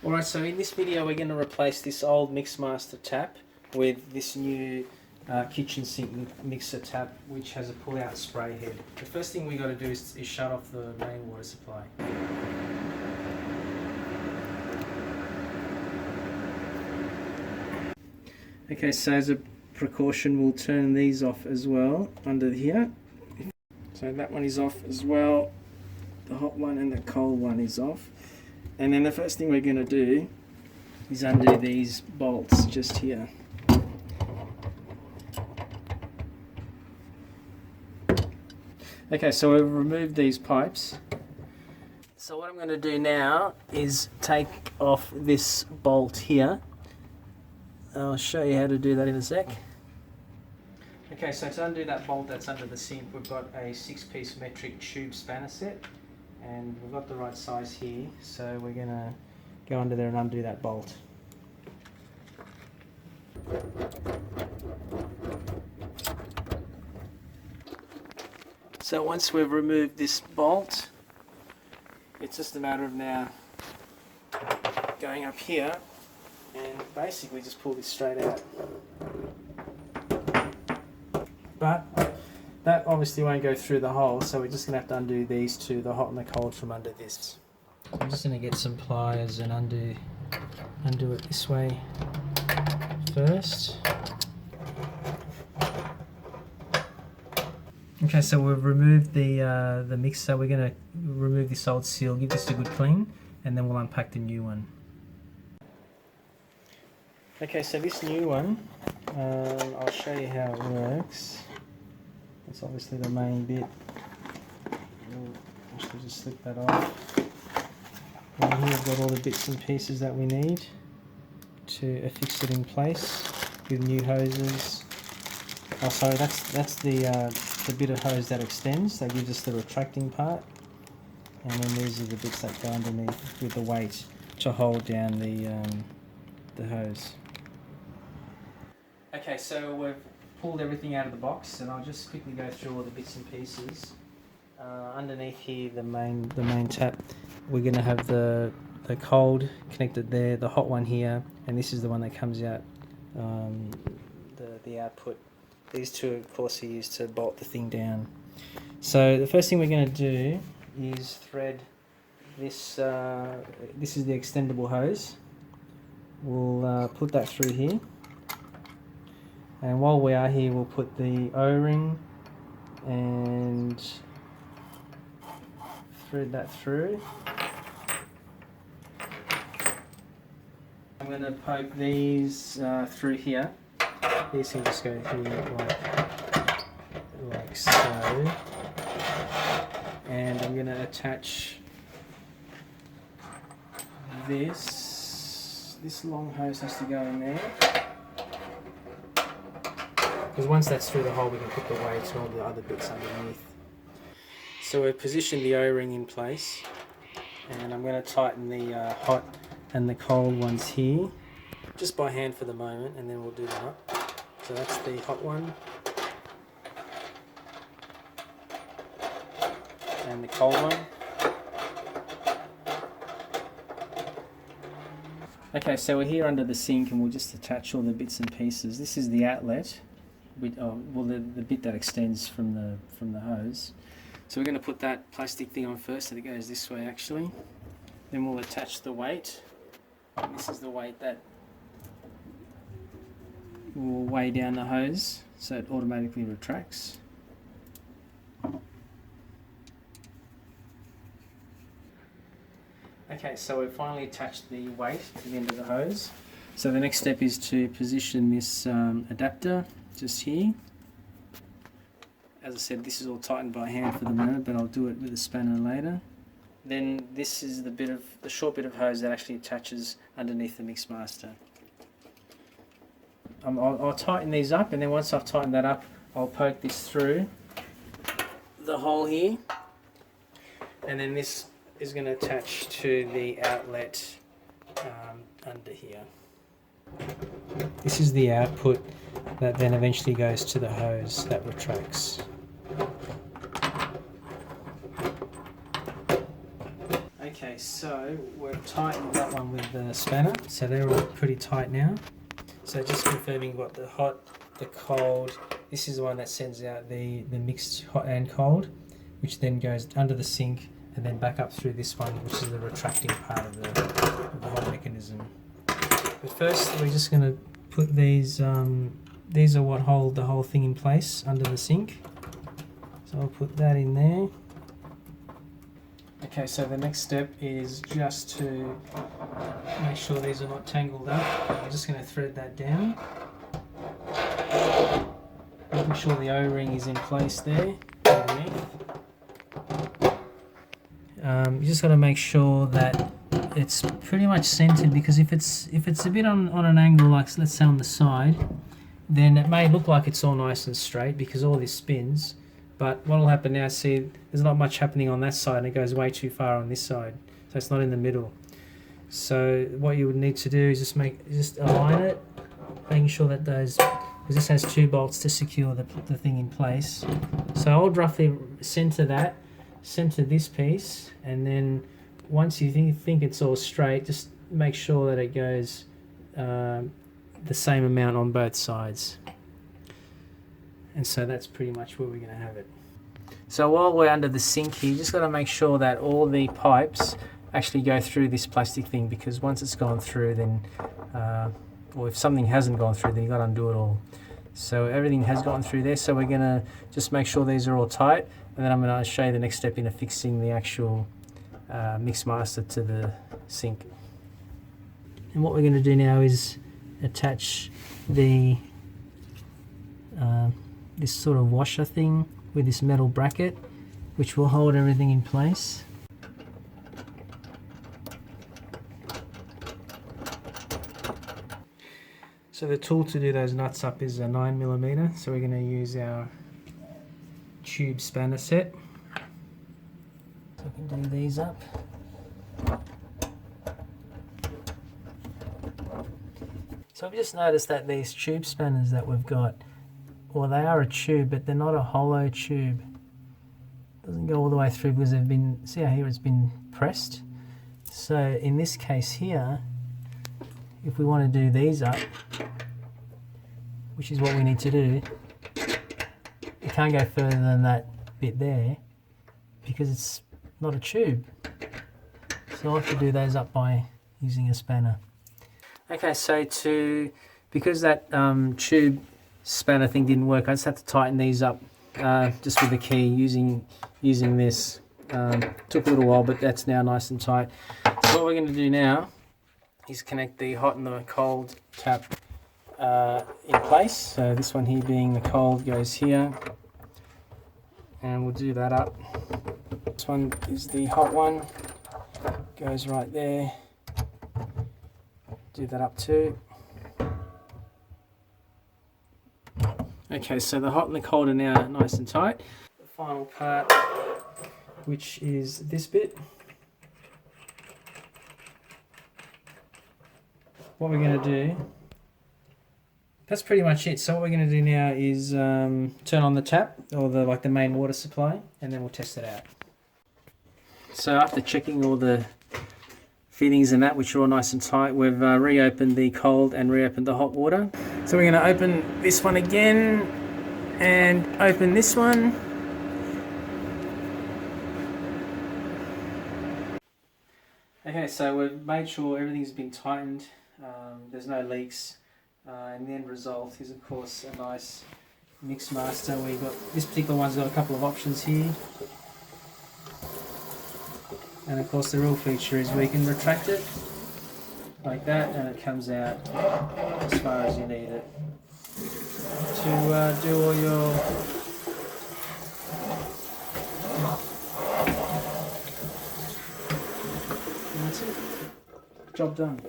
Alright, so in this video we're going to replace this old Mixmaster tap with this new kitchen sink mixer tap, which has a pull-out spray head. The first thing we got to do is shut off the main water supply. Okay, so as a precaution we'll turn these off as well under here. So that one is off as well, the hot one and the cold one is off. And then the first thing we're going to do is undo these bolts just here. Okay, so we've removed these pipes. So what I'm going to do now is take off this bolt here. I'll show you how to do that in a sec. Okay, so to undo that bolt that's under the sink, we've got a 6-piece metric tube spanner set. And we've got the right size here, so we're going to go under there and undo that bolt. So once we've removed this bolt, it's just a matter of now going up here and basically just pull this straight out. But that obviously won't go through the hole, so we're just going to have to undo these two, the hot and the cold, from under this. I'm just going to get some pliers and undo it this way first. Okay, so we've removed the mixer. We're going to remove this old seal, give this a good clean, and then we'll unpack the new one. Okay, so this new one, I'll show you how it works. It's obviously the main bit. We'll actually just slip that off. And here we've got all the bits and pieces that we need to affix it in place with new hoses. Oh, sorry, that's the bit of hose that extends. That gives us the retracting part. And then these are the bits that go underneath with the weight to hold down the hose. Okay, so we've pulled everything out of the box, and I'll just quickly go through all the bits and pieces. Underneath here, the main tap, we're going to have the cold connected there, the hot one here, and this is the one that comes out, the output. These two, of course, are used to bolt the thing down. So the first thing we're going to do is thread this. This is the extendable hose. We'll put that through here. And while we are here, we'll put the O-ring and thread that through. I'm going to poke these through here. These can just go here like so. And I'm going to attach this. This long hose has to go in there. Because once that's through the hole, we can put the weight and all the other bits underneath. So we've positioned the O-ring in place, and I'm going to tighten the hot and the cold ones here, just by hand for the moment, and then we'll do that. So that's the hot one, and the cold one. Okay, so we're here under the sink, and we'll just attach all the bits and pieces. This is the outlet. The bit that extends from the hose. So we're going to put that plastic thing on first, so it goes this way actually. Then we'll attach the weight. And this is the weight that will weigh down the hose, so it automatically retracts. Okay, so we've finally attached the weight to the end of the hose. So the next step is to position this adapter just here. As I said, this is all tightened by hand for the moment, but I'll do it with a spanner later. Then this is the short bit of hose that actually attaches underneath the Mixmaster. I'll tighten these up, and then once I've tightened that up, I'll poke this through the hole here, and then this is going to attach to the outlet under here. This is the output that then eventually goes to the hose that retracts. Okay, so we've tightened that one with the spanner, so they're all pretty tight now. So just confirming what the hot, the cold, this is the one that sends out the mixed hot and cold, which then goes under the sink and then back up through this one, which is the retracting part of the hot mechanism. But first we're just going to put these are what hold the whole thing in place under the sink. So I'll put that in there. Okay, so the next step is just to make sure these are not tangled up. I'm just going to thread that down. Making sure the O-ring is in place there underneath. You just got to make sure that it's pretty much centered, because if it's a bit on an angle, like let's say on the side, then it may look like it's all nice and straight because all this spins. But what will happen now, see, there's not much happening on that side and it goes way too far on this side. So it's not in the middle. So what you would need to do is just align it, making sure that those, because this has 2 bolts to secure the thing in place. So I would roughly center this piece, and then once you think it's all straight, just make sure that it goes the same amount on both sides. And so that's pretty much where we're going to have it. So while we're under the sink here, you just got to make sure that all the pipes actually go through this plastic thing, because once it's gone through, then or if something hasn't gone through, then you've got to undo it all. So everything has gone through there, so we're going to just make sure these are all tight, and then I'm going to show you the next step in affixing the actual mix master to the sink. And what we're going to do now is attach the this sort of washer thing with this metal bracket, which will hold everything in place. So the tool to do those nuts up is a 9mm, so we're going to use our tube spanner set. So we can do these up. So I've just noticed that these tube spanners that we've got, well, they are a tube, but they're not a hollow tube. Doesn't go all the way through because they've been, see how here it's been pressed? So in this case here, if we want to do these up, which is what we need to do, we can't go further than that bit there because it's not a tube. So I'll have to do those up by using a spanner. Okay, so because that tube spanner thing didn't work, I just had to tighten these up just with the key using this. Took a little while, but that's now nice and tight. So what we're going to do now is connect the hot and the cold tap in place. So this one here being the cold goes here, and we'll do that up. This one is the hot one, goes right there. Do that up too. Okay, so the hot and the cold are now nice and tight. The final part, which is this bit. What we're going to do, that's pretty much it. So what we're going to do now is turn on the tap, or the main water supply, and then we'll test it out. So after checking all the fittings and that, which are all nice and tight, we've reopened the cold and reopened the hot water. So we're going to open this one again and open this one. Okay, so we've made sure everything's been tightened, there's no leaks, and the end result is of course a nice mix master. We've got, this particular one's got a couple of options here, and of course the real feature is we can retract it like that, and it comes out as far as you need it to do all your and that's it. Job done.